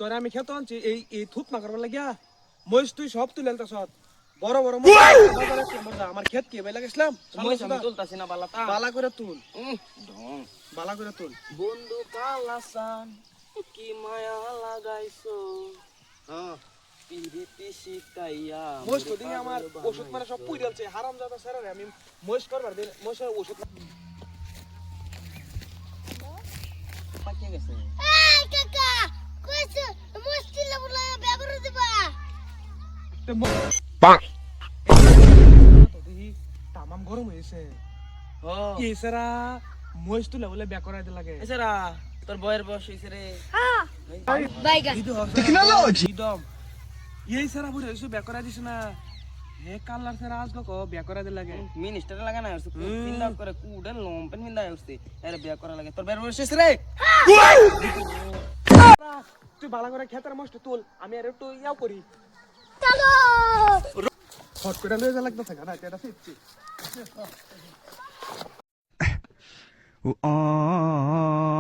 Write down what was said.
তোরা আমি খেতে আনছি এই থুপ না করবার লাগিয়া মহিষ তুই সব তুলে আনতাছত বড় বড় আমার ক্ষেত কি বেলা গেছিলাম আমি তুলতাছি না বালাটা বালা করে তুল ঢং বালা করে তুল বন্ধু কালাসান কি মায়া লাগাইছো হ্যাঁ পিরিতি শিকাইয়া মহিষ তো দিকে আমার ওষুধ মানে সব পুই ডালছে হারাম জাদা স্যার আমি মহিষ করবার দিন মহিষের ওষুধ পাকিয়ে গেছে এই কাকা কইছে মুস্তিলা বলা বেগরে দিবা তো দেখি তামাম গরম হয়েছে ও এই সারা মহিষ তুলে বলে ব্যাক করাইতে লাগে এছাড়া তোর বয়ের বয়স হইছে রে বাইগা দিদম এই সারা বুড়ে এসে ব্যাক করাই দিছ না হে কালার সারা আসলো কো ব্যাক করাইতে লাগে মিনিস্টার লাগা না হইছে পিন্দা করে কুডেন লম্পেন পিন্দা হইছে এর বিয়া করা লাগে তোর বয়ের বয়স হইছে রে তুই বালা করে খেতার মস্ত তুল আমি আর একটু ইয়াও করি চলো হট করে লয়ে যা লাগতেছে গানা এটা ফিরছি Oh